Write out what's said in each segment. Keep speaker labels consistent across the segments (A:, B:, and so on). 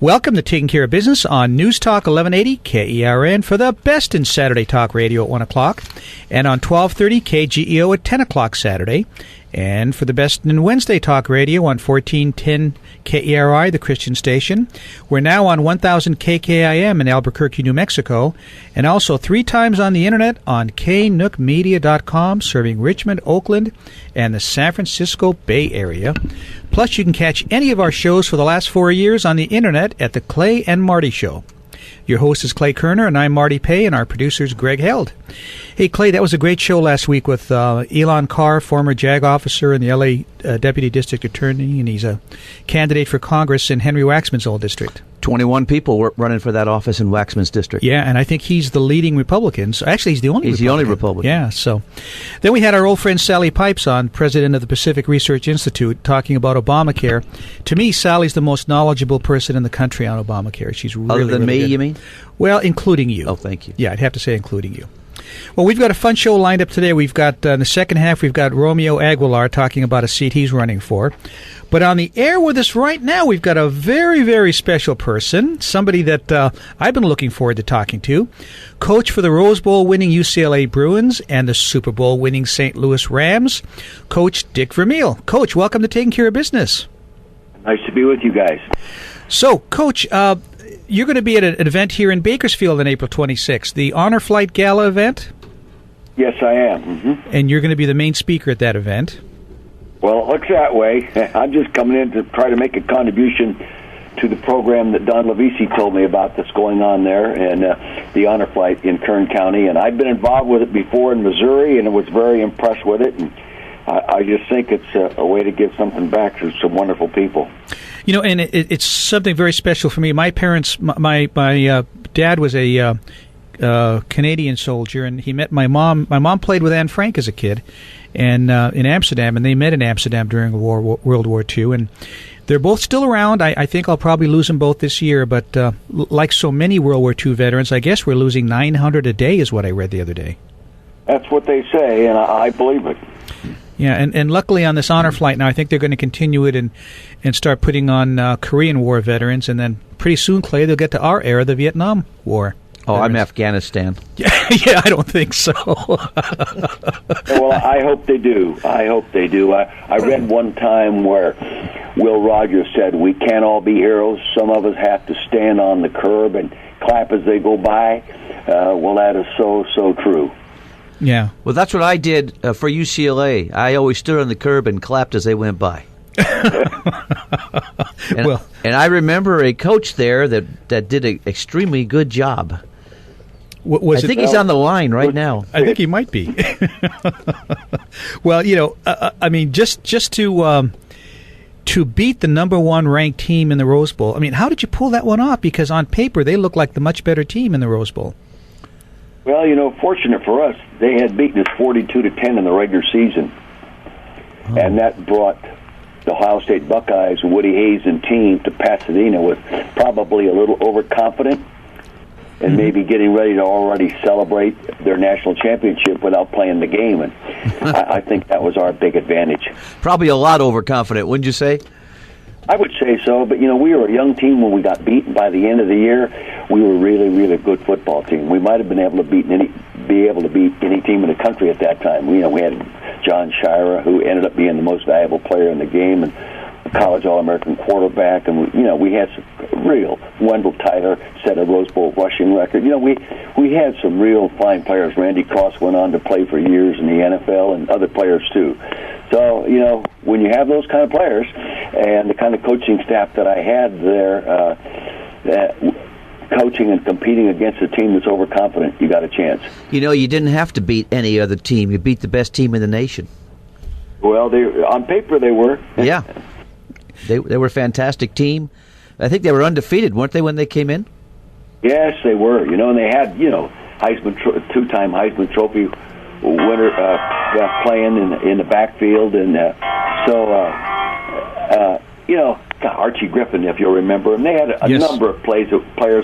A: Welcome to Taking Care of Business on News Talk 1180 KERN for the best in Saturday Talk Radio at 1 o'clock and on 1230 KGEO at 10 o'clock Saturday. And for the best in Wednesday Talk Radio on 1410 KERI, the Christian station. We're now on 1000 KKIM in Albuquerque, New Mexico, and also 3 times on the internet on knookmedia.com, serving Richmond, Oakland, and the San Francisco Bay Area. Plus, you can catch any of our shows for the last 4 years on the internet at The Clay and Marty Show. Your host is Clay Koerner, and I'm Marty Pay, and our producer is Greg Held. Hey, Clay, that was a great show last week with Elon Carr, former JAG officer and the L.A. Deputy District Attorney, and he's a candidate for Congress in Henry Waxman's old district.
B: 21 people were running for that office in Waxman's district.
A: Yeah, and I think he's the leading Republican. So actually, he's the only Republican.
B: He's the only Republican.
A: Yeah, so. Then we had our old friend Sally Pipes on, president of the Pacific Research Institute, talking about Obamacare. To me, Sally's the most knowledgeable person in the country on Obamacare. She's really,
B: Other than
A: really
B: me,
A: good.
B: you mean?
A: Well, including you.
B: Oh, thank you.
A: Yeah, I'd have to say including you. Well, we've got a fun show lined up today. We've got, in the second half, we've got Romeo Aguilar talking about a seat he's running for. But on the air with us right now, we've got a very, very special person, somebody that I've been looking forward to talking to, coach for the Rose Bowl winning UCLA Bruins and the Super Bowl winning St. Louis Rams, Coach Dick Vermeil. Coach, welcome to Taking Care of Business.
C: Nice to be with you guys.
A: So, Coach, you're going to be at an event here in Bakersfield on April 26th, the Honor Flight Gala event?
C: Yes, I am. Mm-hmm.
A: And you're going to be the main speaker at that event? Well,
C: it looks that way. I'm just coming in to try to make a contribution to the program that Don Levisi told me about that's going on there, and the Honor Flight in Kern County. And I've been involved with it before in Missouri, and I was very impressed with it. And I just think it's a way to give something back to some wonderful people.
A: You know, and it's something very special for me. My parents, my dad was a Canadian soldier, and he met my mom. My mom played with Anne Frank as a kid, and in Amsterdam, and they met in Amsterdam during World War II, and they're both still around. I think I'll probably lose them both this year, but like so many World War II veterans, I guess we're losing 900 a day is what I read the other day.
C: That's what they say, and I believe it.
A: Yeah, and luckily on this Honor Flight now, I think they're going to continue it and start putting on Korean War veterans, and then pretty soon, Clay, they'll get to our era, the Vietnam War.
B: Oh, I'm Afghanistan.
A: Yeah, I don't think so.
C: Well, I hope they do. I read one time where Will Rogers said, "We can't all be heroes. Some of us have to stand on the curb and clap as they go by." Well, that is so true.
A: Yeah.
B: Well, that's what I did for UCLA. I always stood on the curb and clapped as they went by. And I remember a coach there that did an extremely good job. I think he's on the line right now.
A: I think he might be. Well, you know, I mean, just to beat the number one ranked team in the Rose Bowl. I mean, how did you pull that one off? Because on paper, they look like the much better team in the Rose Bowl.
C: Well, you know, fortunate for us, they had beaten us 42-10 in the regular season, and that brought the Ohio State Buckeyes and Woody Hayes and team to Pasadena with probably a little overconfident and maybe getting ready to already celebrate their national championship without playing the game. And I think that was our big advantage.
B: Probably a lot overconfident, wouldn't you say?
C: I would say so, but, you know, we were a young team when we got beaten. By the end of the year, we were a really, really good football team. We might have been able to beat any team in the country at that time. We had John Shira, who ended up being the most valuable player in the game, and a college All-American quarterback, and we had some real. Wendell Tyler set a Rose Bowl rushing record. You know, we had some real fine players. Randy Cross went on to play for years in the NFL, and other players too. So, you know, when you have those kind of players and the kind of coaching staff that I had there, coaching and competing against a team that's overconfident, you got a chance.
B: You know, you didn't have to beat any other team. You beat the best team in the nation.
C: Well, on paper they were.
B: Yeah. They were a fantastic team. I think they were undefeated, weren't they, when they came in?
C: Yes, they were. You know, and they had, two-time Heisman Trophy winner playing in the backfield, and Archie Griffin, if you'll remember, and they had a number of players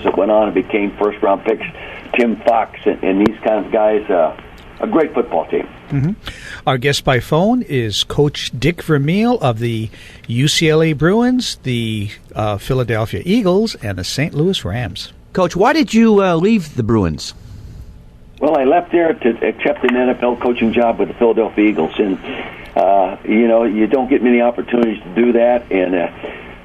C: that went on and became first-round picks. Tim Fox and these kinds of guys. a great football team.
A: Mm-hmm. Our guest by phone is Coach Dick Vermeil of the UCLA Bruins, the Philadelphia Eagles, and the St. Louis Rams.
B: Coach, why did you leave the Bruins?
C: Well, I left there to accept an NFL coaching job with the Philadelphia Eagles, and you don't get many opportunities to do that, and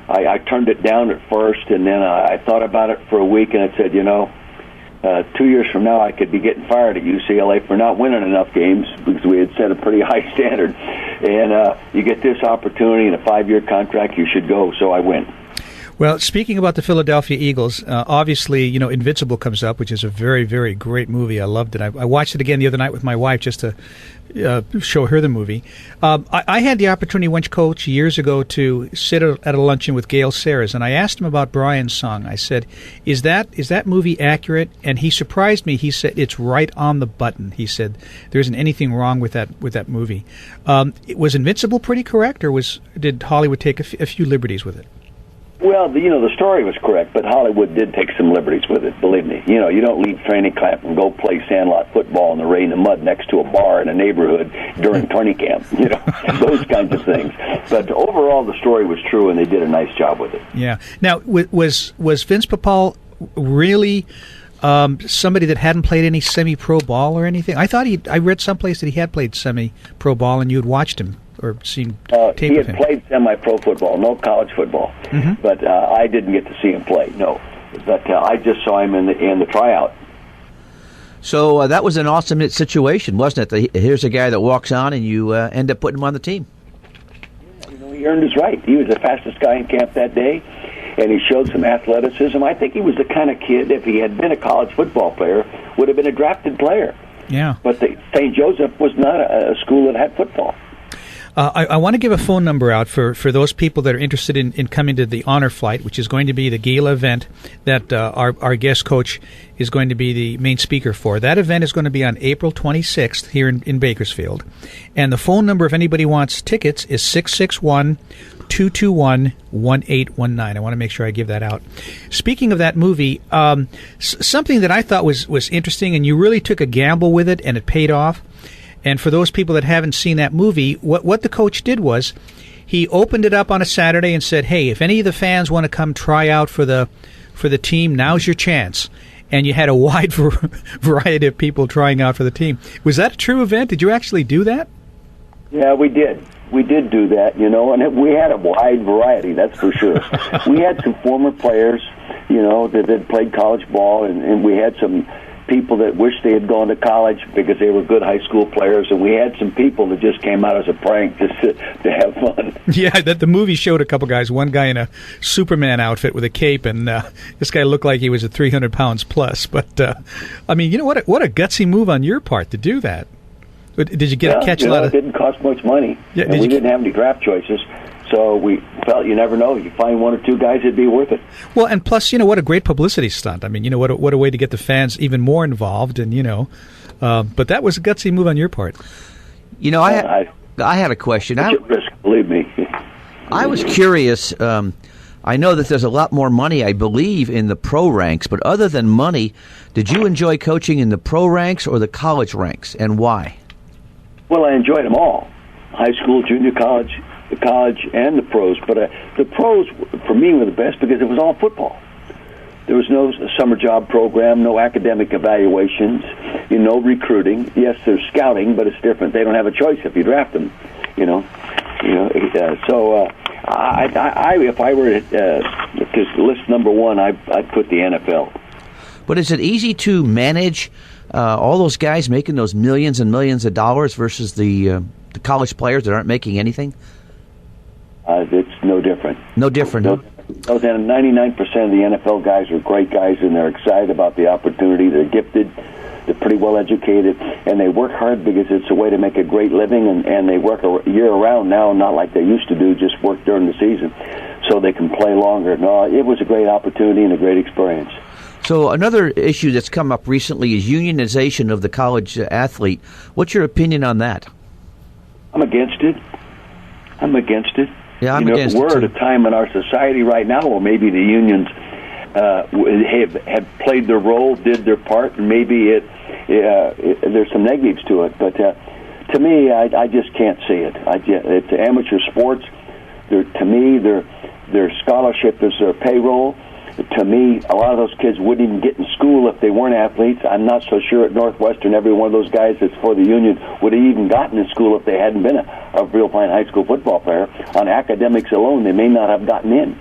C: I turned it down at first, and then I thought about it for a week, and I said, 2 years from now I could be getting fired at UCLA for not winning enough games because we had set a pretty high standard, and you get this opportunity in a 5-year contract, you should go, so I went.
A: Well, speaking about the Philadelphia Eagles, obviously, Invincible comes up, which is a very, very great movie. I loved it. I watched it again the other night with my wife just to show her the movie. I had the opportunity once, Coach, years ago to sit at a luncheon with Gail Sayers, and I asked him about Brian's song. I said, is that movie accurate? And he surprised me. He said, it's right on the button. He said, there isn't anything wrong with that movie. Was Invincible pretty correct, or did Hollywood take a few liberties with it?
C: Well, the story was correct, but Hollywood did take some liberties with it, believe me. You don't leave training camp and go play sandlot football in the rain and mud next to a bar in a neighborhood during training camp, those kinds of things. But overall, the story was true, and they did a nice job with it.
A: Yeah. Now, was Vince Papale really somebody that hadn't played any semi-pro ball or anything? I read someplace that he had played semi-pro ball, and you had watched him or seen tape
C: he
A: of
C: had
A: him.
C: played semi-pro football, no college football, but I didn't get to see him play. No, but I just saw him in the tryout.
B: So that was an awesome situation, wasn't it? Here's a guy that walks on, and you end up putting him on the team.
C: He earned his right. He was the fastest guy in camp that day, and he showed some athleticism. I think he was the kind of kid, if he had been a college football player, would have been a drafted player.
A: Yeah.
C: But St. Joseph was not a school that had football.
A: I want to give a phone number out for those people that are interested in coming to the Honor Flight, which is going to be the gala event that our guest coach is going to be the main speaker for. That event is going to be on April 26th here in Bakersfield. And the phone number, if anybody wants tickets, is 661-221-1819. I want to make sure I give that out. Speaking of that movie, something that I thought was interesting, and you really took a gamble with it, and it paid off. And for those people that haven't seen that movie, what the coach did was he opened it up on a Saturday and said, hey, if any of the fans want to come try out for the team, now's your chance. And you had a wide variety of people trying out for the team. Was that a true event? Did you actually do that?
C: Yeah, we did. We did do that, and we had a wide variety, that's for sure. We had some former players, that had played college ball, and we had some people that wished they had gone to college because they were good high school players, and we had some people that just came out as a prank just to have fun.
A: Yeah, the movie showed a couple guys, one guy in a Superman outfit with a cape, and this guy looked like he was at 300 pounds plus. But, what a gutsy move on your part to do that. Did you catch a lot of...
C: It didn't cost much money,
A: yeah,
C: and we didn't have any draft choices. So we felt you never know. You find one or two guys, it'd be worth it.
A: Well, and plus, what a great publicity stunt. I mean, what a way to get the fans even more involved. And but that was a gutsy move on your part.
B: I had a question.
C: Risk, believe me.
B: I was curious. I know that there's a lot more money, I believe, in the pro ranks. But other than money, did you enjoy coaching in the pro ranks or the college ranks, and why? Well,
C: I enjoyed them all: high school, junior college, the college, and the pros. But the pros, for me, were the best because it was all football. There was no summer job program, no academic evaluations, no recruiting. Yes, there's scouting, but it's different. They don't have a choice if you draft them, So if I were to list number one, I'd put the NFL.
B: But is it easy to manage all those guys making those millions and millions of dollars versus the college players that aren't making anything?
C: It's no different.
B: No different.
C: No, 99% of the NFL guys are great guys, and they're excited about the opportunity. They're gifted. They're pretty well educated, and they work hard because it's a way to make a great living, and they work year-round now, not like they used to do, just work during the season, so they can play longer. No, it was a great opportunity and a great experience.
B: So another issue that's come up recently is unionization of the college athlete. What's your opinion on that?
C: I'm against it.
B: Yeah, I'm against it.
C: We're at a time in our society right now where maybe the unions have played their role, did their part, and maybe there's some negatives to it. But to me, I just can't see it. It's amateur sports. To me, their scholarship is their payroll. To me, a lot of those kids wouldn't even get in school if they weren't athletes. I'm not so sure at Northwestern every one of those guys that's for the Union would have even gotten in school if they hadn't been a real fine high school football player. On academics alone, they may not have gotten in.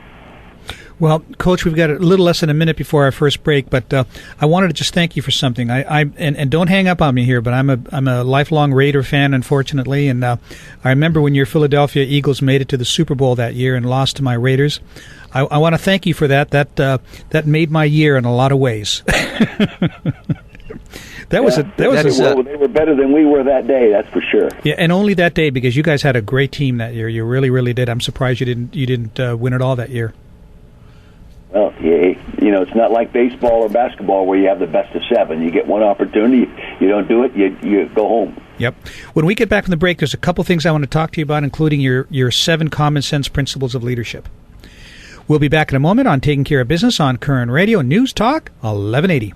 A: Well, Coach, we've got a little less than a minute before our first break, but I wanted to just thank you for something. And don't hang up on me here, but I'm a lifelong Raider fan, unfortunately, and I remember when your Philadelphia Eagles made it to the Super Bowl that year and lost to my Raiders. I want to thank you for that. That made my year in a lot of ways. They were better than we were that day. That's for sure. Yeah, and only that day, because you guys had a great team that year. You really, really did. I'm surprised you didn't win it all that year.
C: Well, it's not like baseball or basketball where you have the best of 7. You get one opportunity, you don't do it, you go home.
A: Yep. When we get back from the break, there's a couple things I want to talk to you about, including your 7 common sense principles of leadership. We'll be back in a moment on Taking Care of Business on Koerner Radio News Talk 1180.